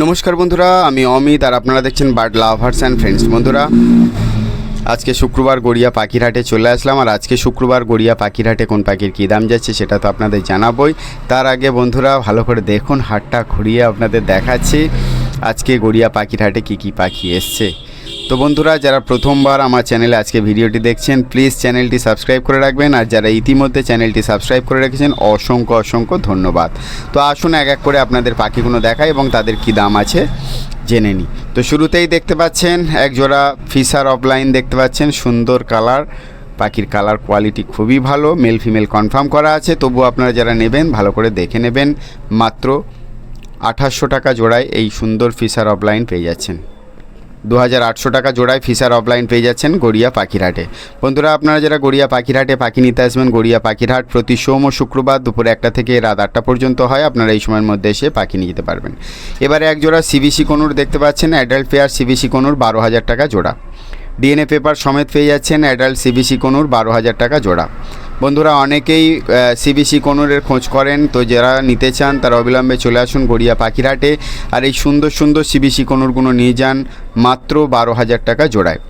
নমস্কার বন্ধুরা, আমি অমিত আর আপনারা দেখছেন বার্ড লাভার্স অ্যান্ড ফ্রেন্ডস। বন্ধুরা, আজকে শুক্রবার গড়িয়া পাখিরহাটে চলে আসলাম। আর আজকে শুক্রবার গড়িয়া পাখিরহাটে কোন পাখির কী দাম যাচ্ছে সেটা তো আপনাদের জানাবই। তার আগে বন্ধুরা ভালো করে দেখুন, হাটটা ঘুরিয়ে আপনাদের দেখাচ্ছি আজকে গড়িয়া পাখিরহাটে কী কী পাখি এসছে। তো বন্ধুরা, যারা প্রথমবার আমার চ্যানেলে আজকে ভিডিওটি দেখছেন প্লিজ চ্যানেলটি সাবস্ক্রাইব করে রাখবেন, আর যারা ইতিমধ্যে চ্যানেলটি সাবস্ক্রাইব করে রেখেছেন অসংখ্য অসংখ্য ধন্যবাদ। তো আসুন এক এক করে আপনাদের পাখিগুলো দেখাই এবং তাদের কী দাম আছে জেনে নিই। তো শুরুতেই দেখতে পাচ্ছেন এক জোড়া ফিশার অফলাইন দেখতে পাচ্ছেন, সুন্দর কালার, পাখির কালার কোয়ালিটি খুবই ভালো, মেল ফিমেল কনফার্ম করা আছে। তবু আপনারা যারা নেবেন ভালো করে দেখে নেবেন। মাত্র 2800 টাকা জোড়ায় এই সুন্দর ফিশার অফলাইন পেয়ে যাচ্ছেন। 2800 টাকা জোড়ায় ফিশার অফলাইন পেয়ে যাচ্ছেন গড়িয়া পাখিরহাটে। বন্ধুরা, আপনারা যারা গড়িয়া পাখিরহাটে পাখি নিতে আসবেন, গড়িয়া পাখিরহাট প্রতি সোম ও শুক্রবার দুপুর 1টা থেকে রাত 8টা পর্যন্ত হয়। আপনারা এই সময়ের মধ্যে এসে পাখি নিয়ে যেতে পারবেন। এবারে এক জোড়া সিবিসি কনুর দেখতে পাচ্ছেন, অ্যাডাল্ট পেয়ার সিবিসি কনুর 12,000 টাকা জোড়া। ডিএনএ পেপার সমেত পেয়ে যাচ্ছেন অ্যাডাল্ট সিবিসি কনুর 12,000 টাকা জোড়া। বন্ধুরা, অনেকেই সিবিসি কনুরের খোঁজ করেন, তো যারা নিতে চান তারা অবিলম্বে চলে আসুন গড়িয়া পাখিরহাটে। আর এই সুন্দর সুন্দর সিবিসি কনুরগুলো নিয়ে যান মাত্র 12,000 টাকা জোড়ায়।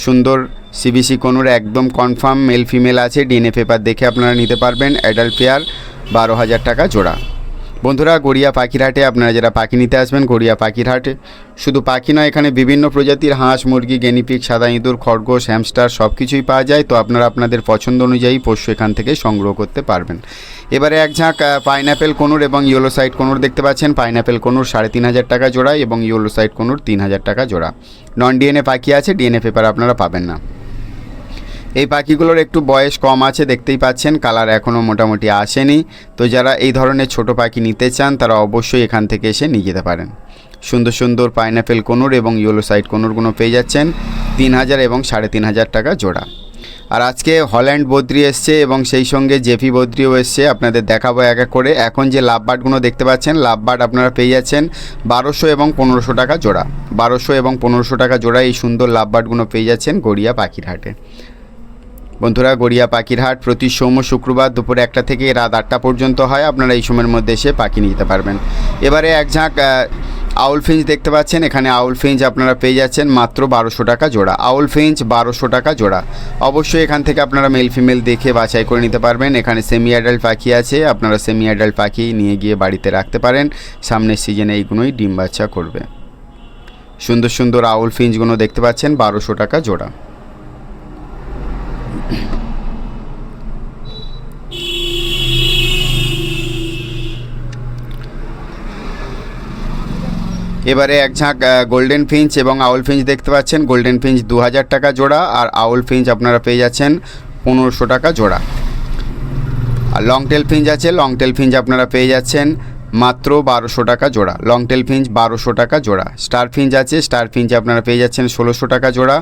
সুন্দর সিবিসি কনুর একদম কনফার্ম মেল ফিমেল আছে, ডিএনএ পেপার দেখে আপনারা নিতে পারবেন। অ্যাডাল্ট পেয়ার 12,000 টাকা জোড়া। বন্ধুরা, গড়িয়া পাখিরহাটে আপনারা যারা পাখি নিতে আসবেন, গড়িয়া পাখিরহাটে শুধু পাখি নয়, এখানে বিভিন্ন প্রজাতির হাঁস, মুরগি, গেনিপিগ, সাদা ইঁদুর, খরগোশ, হ্যামস্টার সব কিছুই পাওয়া যায়। তো আপনারা আপনাদের পছন্দ অনুযায়ী পশু এখান থেকে সংগ্রহ করতে পারবেন। এবারে এক ঝাঁক পাইনঅ্যাপেল কনুর এবং ইয়েলো সাইড কনুর দেখতে পাচ্ছেন। পাইনঅ্যাপেল কনুর 3,500 টাকা জোড়া এবং ইয়েলো সাইড কনুর 3,000 টাকা জোড়া। নন ডিএনএ পাখি আছে, ডিএনএ পেপার আপনারা পাবেন না। এই পাখিগুলোর একটু বয়স কম আছে, দেখতেই পাচ্ছেন, কালার এখনও মোটামুটি আসেনি। তো যারা এই ধরনের ছোট পাখি নিতে চান তারা অবশ্যই এখান থেকে এসে নিয়ে যেতে পারেন। সুন্দর সুন্দর পাইনঅ্যাপেল কনুর এবং ইয়েলো সাইড কনুরগুলো পেয়ে যাচ্ছেন 3,000 এবং 3,500 টাকা জোড়া। আর আজকে হল্যান্ড বদ্রি এসছে এবং সেই সঙ্গে জেপি বদ্রিও এসছে, আপনাদের দেখাবো এক এক করে। এখন যে লাভবার্ডগুলো দেখতে পাচ্ছেন, লাভবার্ড আপনারা পেয়ে যাচ্ছেন 1200 এবং 1500 টাকা জোড়া। 1200 এবং 1500 টাকা জোড়া এই সুন্দর লাভবার্ডগুলো পেয়ে যাচ্ছেন গড়িয়া পাখিরহাটে। বন্ধুরা, গড়িয়া পাখিরহাট প্রতি সোম ও শুক্রবার দুপুর 1টা থেকে রাত 8টা পর্যন্ত হয়। আপনারা এই সময়ের মধ্যে এসে পাখি নিয়ে যেতে পারবেন। এবারে এক ঝাঁক আউল ফিঞ্চ দেখতে পাচ্ছেন, এখানে আউল ফিঞ্চ আপনারা পেয়ে যাচ্ছেন মাত্র 1200 টাকা জোড়া। আউল ফিঞ্চ 1200 টাকা জোড়া। অবশ্যই এখান থেকে আপনারা মেল ফিমেল দেখে বাছাই করে নিতে পারবেন। এখানে সেমি অ্যাডাল্ট পাখি আছে, আপনারা সেমি অ্যাডাল্ট পাখি নিয়ে গিয়ে বাড়িতে রাখতে পারেন। সামনের সিজনে এইগুলোই ডিম বাচ্চা করবে। সুন্দর সুন্দর আউল ফিঞ্চগুলো দেখতে পাচ্ছেন 1200 টাকা জোড়া। এবারে এক ঝাঁক গোল্ডেন ফিঞ্চ এবং আউল ফিঞ্চ দেখতে পাচ্ছেন। গোল্ডেন ফিঞ্চ 2,000 টাকা জোড়া আর আউল ফিঞ্চ আপনারা পেয়ে যাচ্ছেন 1500 টাকা জোড়া। আর লং টেল ফিঞ্চ আছে, লং টেল ফিঞ্চ আপনারা পেয়ে যাচ্ছেন মাত্র 1200 টাকা জোড়া। লং টেল ফিঞ্চ 1200 টাকা জোড়া। স্টার ফিঞ্চ আছে, স্টার ফিঞ্চ আপনারা পেয়ে যাচ্ছেন 1600 টাকা জোড়া।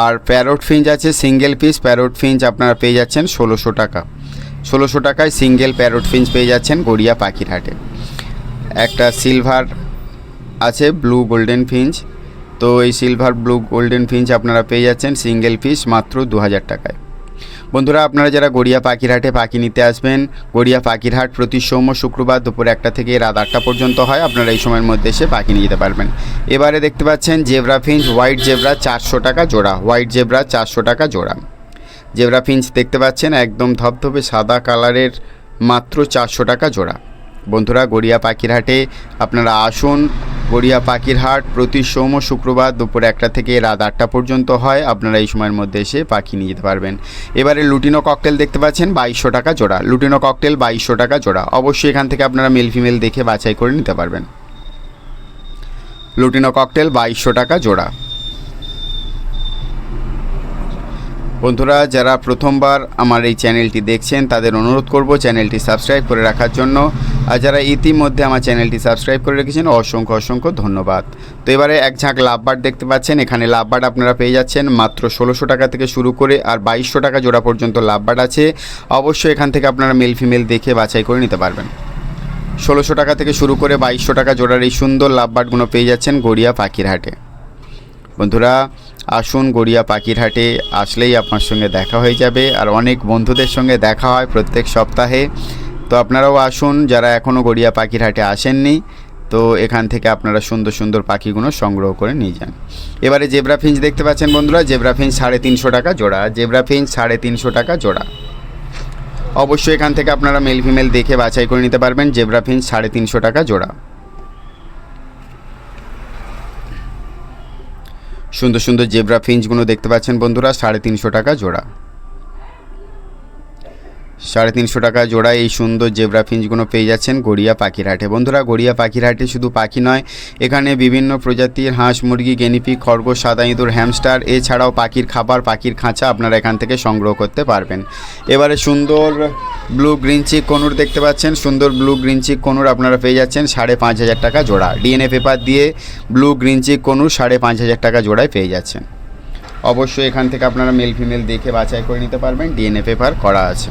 আর প্যারট ফিঞ্চ আছে সিঙ্গেল পিস, প্যারট ফিঞ্চ আপনারা পেয়ে যাচ্ছেন 1600 টাকা। 1600 টাকায় সিঙ্গেল প্যারট ফিঞ্চ পেয়ে যাচ্ছেন গড়িয়া পাখিরহাটে। একটা সিলভার আছে ব্লু গোল্ডেন ফিঞ্চ, তো এই সিলভার ব্লু গোল্ডেন ফিঞ্চ আপনারা পেয়ে যাচ্ছেন সিঙ্গেল পিস মাত্র 2,000 টাকায়। বন্ধুরা, আপনারা যারা গড়িয়া পাখিরহাটে পাখি নিতে আসবেন, গড়িয়া পাখিরহাট প্রতি সোম ও শুক্রবার দুপুর 1টা থেকে রাত 8টা পর্যন্ত হয়। আপনারা এই সময়ের মধ্যে এসে পাখি নিয়ে যেতে পারবেন। এবারে দেখতে পাচ্ছেন জেব্রা ফিঞ্চ, হোয়াইট জেব্রা 400 টাকা জোড়া। হোয়াইট জেব্রা 400 টাকা জোড়া। জেব্রা ফিঞ্চ দেখতে পাচ্ছেন একদম ধবধবে সাদা কালারের, মাত্র 400 টাকা জোড়া। বন্ধুরা, গড়িয়া পাখিরহাটে আপনারা আসুন। গড়িয়া পাখিরহাট প্রতি সোম ও শুক্রবার দুপুর 1টা থেকে রাত 8টা পর্যন্ত হয়। আপনারা এই সময়ের মধ্যে এসে পাখি নিয়ে যেতে পারবেন। এবারে লুটিনো ককটেল দেখতে পাচ্ছেন 2200 টাকা জোড়া। লুটিনো ককটেল 2200 টাকা জোড়া। অবশ্যই এখান থেকে আপনারা মেল ফিমেল দেখে বাছাই করে নিতে পারবেন। লুটিনো ককটেল 2200 টাকা জোড়া। বন্ধুরা, যারা প্রথমবার আমার এই চ্যানেলটি দেখছেন তাদের অনুরোধ করব চ্যানেলটি সাবস্ক্রাইব করে রাখার জন্য। আর যারা ইতিমধ্যে আমার চ্যানেলটি সাবস্ক্রাইব করে রেখেছেন অসংখ্য অসংখ্য ধন্যবাদ। তো এবারে এক ঝাঁক লাভবার্ড দেখতে পাচ্ছেন, এখানে লাভবার্ড আপনারা পেয়ে যাচ্ছেন মাত্র 1600 টাকা থেকে শুরু করে আর 2200 টাকা জোড়া পর্যন্ত লাভবার্ড আছে। অবশ্যই এখান থেকে আপনারা মেল ফিমেল দেখে বাছাই করে নিতে পারবেন। 1600 টাকা থেকে শুরু করে 2200 টাকা জোড়ার এই সুন্দর লাভবার্ডগুলো পেয়ে যাচ্ছেন গড়িয়া পাখিরহাটে। বন্ধুরা, আসুন গড়িয়া পাখিরহাটে আসলেই আপনার সঙ্গে দেখা হয়ে যাবে। আর অনেক বন্ধুদের সঙ্গে দেখা হয় প্রত্যেক সপ্তাহে। তো আপনারাও আসুন, যারা এখনও গড়িয়া পাখিরহাটে আসেননি তো এখান থেকে আপনারা সুন্দর সুন্দর পাখিগুলো সংগ্রহ করে নিয়ে যান। এবারে জেব্রা ফিঞ্চ দেখতে পাচ্ছেন বন্ধুরা, জেব্রা ফিঞ্চ 350 টাকা জোড়া, জেব্রা ফিঞ্চ 350 টাকা জোড়া। অবশ্যই এখান থেকে আপনারা মেল ফিমেল দেখে বাছাই করে নিতে পারবেন। জেব্রা ফিঞ্চ 350 টাকা জোড়া। সুন্দর সুন্দর জেব্রা ফিঞ্চগুলো দেখতে পাচ্ছেন বন্ধুরা, 350 টাকা জোড়া। 350 টাকা জোড়া এই সুন্দর জেব্রা ফিঞ্চগুলো পেয়ে যাচ্ছেন গড়িয়া পাখির হাটে। বন্ধুরা, গড়িয়া পাখির হাটে শুধু পাখি নয়, এখানে বিভিন্ন প্রজাতির হাঁস, মুরগি, গেনিপিগ, খরগোশ, সাদা ইঁদুর, হ্যামস্টার, এছাড়াও পাখির খাবার, পাখির খাঁচা আপনারা এখান থেকে সংগ্রহ করতে পারবেন। এবারে সুন্দর ব্লু গ্রিন চিক কনুর দেখতে পাচ্ছেন, সুন্দর ব্লু গ্রিন চিক কনুর আপনারা পেয়ে যাচ্ছেন 5,500 টাকা জোড়া। ডিএনএ পেপার দিয়ে ব্লু গ্রিন চিক কনুর 5,500 টাকা জোড়ায় পেয়ে যাচ্ছেন। অবশ্যই এখান থেকে আপনারা মেল ফিমেল দেখে বাছাই করে নিতে পারবেন, ডিএনএ পেপার করা আছে।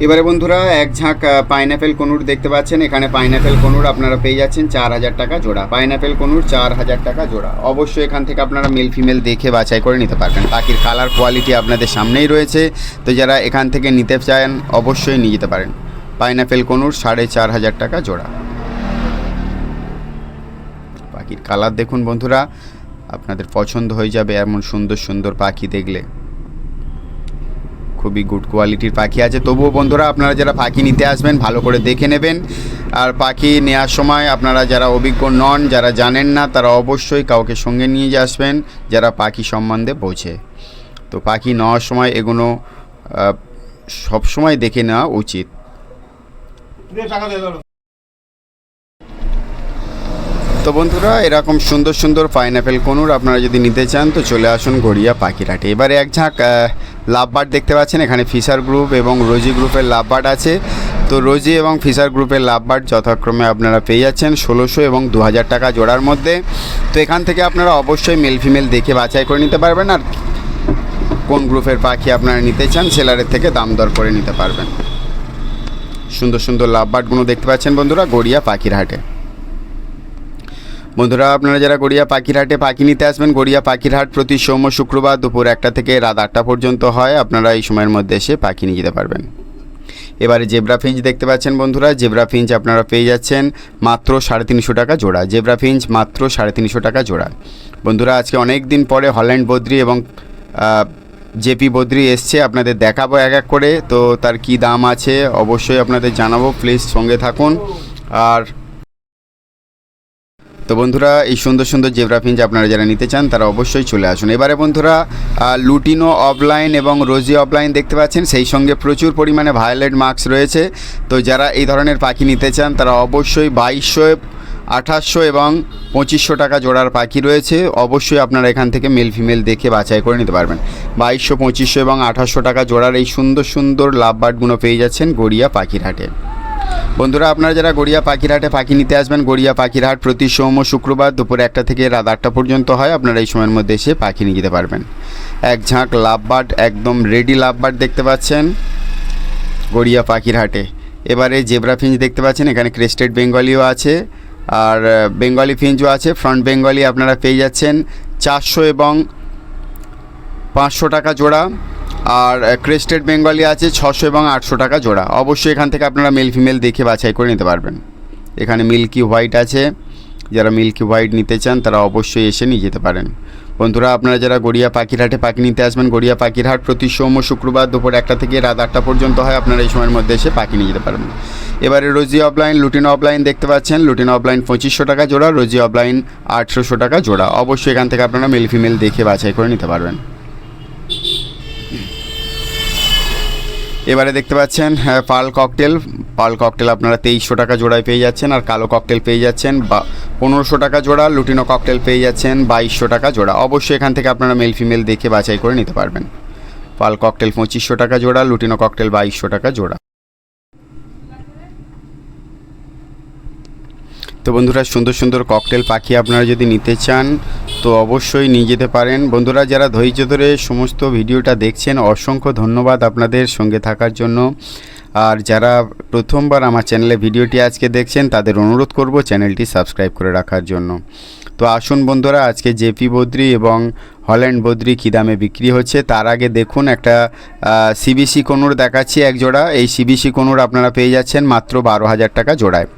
এবারে বন্ধুরা এক ঝাঁক পাইনঅ্যাপেল কনুর দেখতে পাচ্ছেন। এখানে পাইনঅ্যাপেল কনুর আপনারা পেয়ে যাচ্ছেন 4,000 টাকা জোড়া। পাইনঅ্যাপেল কনুর 4,000 টাকা জোড়া। অবশ্যই এখান থেকে আপনারা মেল ফিমেল দেখে বাছাই করে নিতে পারবেন। পাখির কালার কোয়ালিটি আপনাদের সামনেই রয়েছে, তো যারা এখান থেকে নিতে চান অবশ্যই নিয়ে যেতে পারেন। পাইনঅ্যাপেল কনুর 4,500 টাকা জোড়া। পাখির কালার দেখুন বন্ধুরা, আপনাদের পছন্দ হয়ে যাবে এমন সুন্দর সুন্দর পাখি দেখলে। খুবই গুড কোয়ালিটির পাখি আছে। তবুও বন্ধুরা, আপনারা যারা পাখি নিতে আসবেন ভালো করে দেখে নেবেন। আর পাখি নেওয়ার সময় আপনারা যারা অভিজ্ঞ নন, যারা জানেন না, তারা অবশ্যই কাউকে সঙ্গে নিয়ে আসবেন যারা পাখি সম্বন্ধে বোঝে। তো পাখি নেওয়ার সময় এগুলো সবসময় দেখে নেওয়া উচিত। তো বন্ধুরা, এরকম সুন্দর সুন্দর পাইনঅ্যাপেল কনুর আপনারা যদি নিতে চান তো চলে আসুন গড়িয়া পাখির হাটে। এবারে এক ঝাঁক লাভবার্ড দেখতে পাচ্ছেন। এখানে ফিশার গ্রুপ এবং রোজি গ্রুপের লাভবার্ড আছে। তো রোজি এবং ফিশার গ্রুপের লাভবার্ড যথাক্রমে আপনারা পেয়ে যাচ্ছেন 1,600 এবং 2,000 টাকা জোড়ার মধ্যে। তো এখান থেকে আপনারা অবশ্যই মেল ফিমেল দেখে বাছাই করে নিতে পারবেন, আর কোন গ্রুপের পাখি আপনারা নিতে চান সেলারের থেকে দাম দর করে নিতে পারবেন। সুন্দর সুন্দর লাভবার্ডগুলো দেখতে পাচ্ছেন বন্ধুরা গড়িয়া পাখির হাটে। বন্ধুরা, আপনারা যারা গড়িয়া পাখির হাটে পাখি নিতে আসবেন, গড়িয়া পাখির হাট প্রতি সোম শুক্রবার দুপুর 1টা থেকে রাত 8টা পর্যন্ত হয়। আপনারা এই সময়ের মধ্যে এসে পাখি নিয়ে যেতে পারবেন। এবারে জেব্রা ফিঞ্চ দেখতে পাচ্ছেন বন্ধুরা, জেব্রা ফিঞ্চ আপনারা পেয়ে যাচ্ছেন মাত্র 350 টাকা জোড়া। জেব্রা ফিঞ্চ মাত্র 350 টাকা জোড়া। বন্ধুরা, আজকে অনেক দিন পরে হল্যান্ড বদ্রি এবং জেপি বদ্রি এসছে, আপনাদের দেখাবো এক এক করে। তো তার কি দাম আছে অবশ্যই আপনাদের জানাবো, প্লিজ সঙ্গে থাকুন। আর তো বন্ধুরা, এই সুন্দর সুন্দর জেব্রা ফিঞ্চ আপনারা যারা নিতে চান তারা অবশ্যই চলে আসুন। এবারে বন্ধুরা, লুটিনো অফলাইন এবং রোজি অফলাইন দেখতে পাচ্ছেন, সেই সঙ্গে প্রচুর পরিমাণে ভায়োলেট মার্কস রয়েছে। তো যারা এই ধরনের পাখি নিতে চান তারা অবশ্যই 2200, 2800 এবং 2500 টাকা জোড়ার পাখি রয়েছে। অবশ্যই আপনারা এখান থেকে মেল ফিমেল দেখে বাছাই করে নিতে পারবেন। 2200, 2500 এবং 2800 টাকা জোড়ার এই সুন্দর সুন্দর লাভবার্ডগুলো পেয়ে যাচ্ছেন গড়িয়া পাখির হাটে। বন্ধুরা, আপনারা যারা গড়িয়া পাখির হাটে পাখি নিতে আসবেন, গড়িয়া পাখির হাট প্রতি সোম শুক্রবার দুপুর 1টা থেকে রাত 8টা পর্যন্ত হয়। আপনারা এই সময়ের মধ্যে এসে পাখি নিয়ে যেতে পারবেন। এক ঝাঁক লাভবার্ড, একদম রেডি লাভবার্ড দেখতে পাচ্ছেন গড়িয়া পাখির হাটে। এবারে জেব্রা ফিঞ্চ দেখতে পাচ্ছেন, এখানে ক্রেস্টেড বেঙ্গলিও আছে আর বেঙ্গলি ফিঞ্চও আছে। ফ্রন্ট বেঙ্গলি আপনারা পেয়ে যাচ্ছেন 400 এবং 500 টাকা জোড়া, আর ক্রেস্টেড বেঙ্গলি আছে 600 এবং 800 টাকা জোড়া। অবশ্যই এখান থেকে আপনারা মেল ফিমেল দেখে বাছাই করে নিতে পারবেন। এখানে মিল্কি হোয়াইট আছে, যারা মিল্কি হোয়াইট নিতে চান তারা অবশ্যই এসে নিয়ে যেতে পারেন। বন্ধুরা, আপনারা যারা গড়িয়া পাখির হাটে পাখি নিতে আসবেন, গড়িয়া পাখির হাট প্রতি সোম শুক্রবার দুপুর 1টা থেকে রাত 8টা পর্যন্ত হয়। আপনারা এই সময়ের মধ্যে এসে পাখি নিয়ে যেতে পারবেন। এবারে রোজি অফলাইন, লুটিনো অফলাইন দেখতে পাচ্ছেন। লুটিনো অফলাইন 2500 টাকা জোড়া, রোজি অফলাইন 800 টাকা জোড়া। অবশ্যই এখান থেকে আপনারা মেল ফিমেল দেখে বাছাই করে নিতে পারবেন। এবারে দেখতে পাচ্ছেন পার্ল ককটেল। পার্ল ককটেল আপনারা 2300 টাকা জোড়ায় পেয়ে যাচ্ছেন, আর কালো ককটেল পেয়ে যাচ্ছেন 1500 টাকা জোড়া। লুটিনো ককটেল পেয়ে যাচ্ছেন 2200 টাকা জোড়া। অবশ্যই এখান থেকে আপনারা মেল ফিমেল দেখে বাছাই করে নিতে পারবেন। পার্ল ককটেল 2500 টাকা জোড়া, লুটিনো ককটেল 2200 টাকা জোড়া। তো বন্ধুরা, সুন্দর সুন্দর ককটেল পাখি আপনারা যদি নিতে চান তো অবশ্যই নিয়ে যেতে পারেন। বন্ধুরা, যারা ধৈর্য ধরে সমস্ত ভিডিওটা দেখছেন অসংখ্য ধন্যবাদ আপনাদের সঙ্গে থাকার জন্য। আর যারা প্রথমবার আমার চ্যানেলে ভিডিওটি আজকে দেখছেন তাদের অনুরোধ করব চ্যানেলটি সাবস্ক্রাইব করে রাখার জন্য। তো আসুন বন্ধুরা, আজকে জেপি বদ্রি এবং হল্যান্ড বদ্রি কী দামে বিক্রি হচ্ছে তার আগে দেখুন একটা সিবিসি কনুর দেখাচ্ছি এক জোড়া। এই সিবিসি কনুর আপনারা পেয়ে যাচ্ছেন মাত্র 12,000 টাকা জোড়ায়।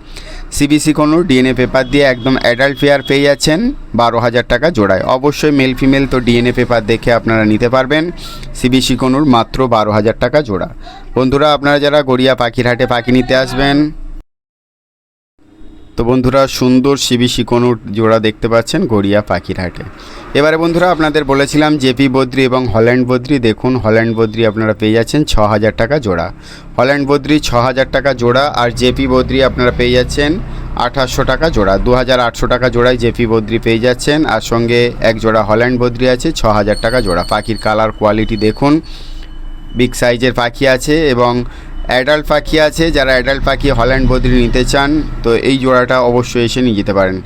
সিবিসি কনুর ডিএনএ পেপার দিয়ে একদম অ্যাডাল্ট পেয়ার পেয়ে যাচ্ছেন 12,000 টাকা জোড়ায়। অবশ্যই মেল ফিমেল তো ডিএনএ পেপার দেখে আপনারা নিতে পারবেন। সিবিসি কনুর মাত্র 12,000 টাকা জোড়া। বন্ধুরা, আপনারা যারা গড়িয়া পাখির হাটে পাখি নিতে আসবেন, তো বন্ধুরা সুন্দর সিবিসি কনুর জোড়া দেখতে পাচ্ছেন গড়িয়া পাখির হাটে। এবারে বন্ধুরা আপনাদের বলেছিলাম জেপি বদ্রি এবং হল্যান্ড বদ্রি। দেখুন হল্যান্ড বদ্রি আপনারা পেয়ে যাচ্ছেন 6,000 টাকা জোড়া। হল্যান্ড বদ্রি 6,000 টাকা জোড়া, আর জেপি বদ্রি আপনারা পেয়ে যাচ্ছেন 2,800 টাকা জোড়া। 2,800 টাকা জোড়ায় জেপি বদ্রি পেয়ে যাচ্ছেন, আর সঙ্গে এক জোড়া হল্যান্ড বদ্রি আছে 6,000 টাকা জোড়া। পাখির কালার কোয়ালিটি দেখুন, বিগ সাইজের পাখি আছে এবং অ্যাডাল্ট পাখি আছে। যারা অ্যাডাল্ট পাখি হল্যান্ড বদ্রি নিতে চান তো এই জোড়াটা অবশ্যই এসে নিয়ে যেতে পারেন।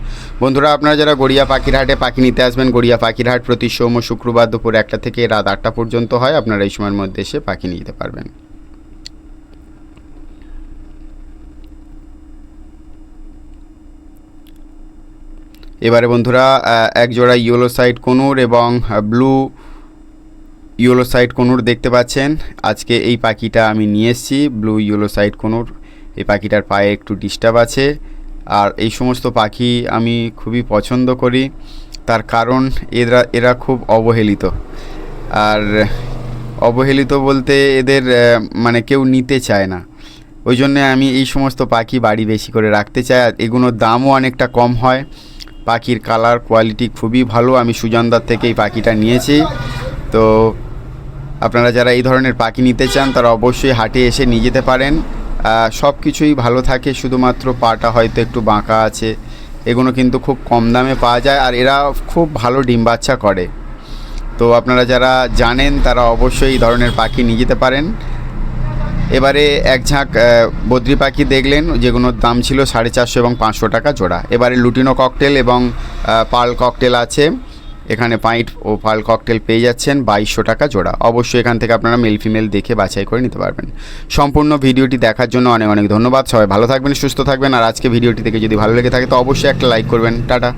বন্ধুরা, আপনারা যারা গড়িয়া পাখির হাটে পাখি নিতে আসবেন, গড়িয়া পাখির হাট প্রতি সোম ও শুক্রবার দুপুর 1টা থেকে রাত 8টা পর্যন্ত হয়। আপনারা এই সময়ের মধ্যে এসে পাখি নিয়ে যেতে পারবেন। এবারে বন্ধুরা এক জোড়া ইয়েলো সাইড কনুর এবং ব্লু ইয়েলো সাইড কনুর দেখতে পাচ্ছেন। আজকে এই পাখিটা আমি নিয়ে এসেছি, ব্লু ইয়েলো সাইড কনুর। এই পাখিটার পায়ে একটু ডিস্টার্ব আছে, আর এই সমস্ত পাখি আমি খুবই পছন্দ করি। তার কারণ এরা খুব অবহেলিত, আর অবহেলিত বলতে এদের মানে কেউ নিতে চায় না। ওই জন্যে আমি এই সমস্ত পাখি বাড়ি বেশি করে রাখতে চাই, আর এগুলোর দামও অনেকটা কম হয়। পাখির কালার কোয়ালিটি খুবই ভালো। আমি সুজনদার থেকে এই পাখিটা নিয়েছি। তো আপনারা যারা এই ধরনের পাখি নিতে চান তারা অবশ্যই হাটে এসে নিয়ে যেতে পারেন। সব কিছুই ভালো থাকে, শুধুমাত্র পাটা হয়তো একটু বাঁকা আছে। এগুলো কিন্তু খুব কম দামে পাওয়া যায়, আর এরা খুব ভালো ডিম বাচ্চা করে। তো আপনারা যারা জানেন তারা অবশ্যই এই ধরনের পাখি নিয়ে যেতে পারেন। এবারে এক ঝাঁক বদ্রি পাখি দেখলেন, যেগুলোর দাম ছিল 450 এবং 500 টাকা জোড়া। এবারে লুটিনো ককটেল এবং পার্ল ককটেল আছে। এখানে পাইট ও পার্ল ককটেল পেয়ে যাচ্ছেন 2200 টাকা জোড়া। অবশ্যই এখান থেকে আপনারা মেল ফিমেল দেখে বাছাই করে নিতে পারবেন। সম্পূর্ণ ভিডিওটি দেখার জন্য অনেক অনেক ধন্যবাদ। সবাই ভালো থাকবেন, সুস্থ থাকবেন। আর আজকে ভিডিওটি থেকে যদি ভালো লেগে থাকে তো অবশ্যই একটা লাইক করবেন। টাটা।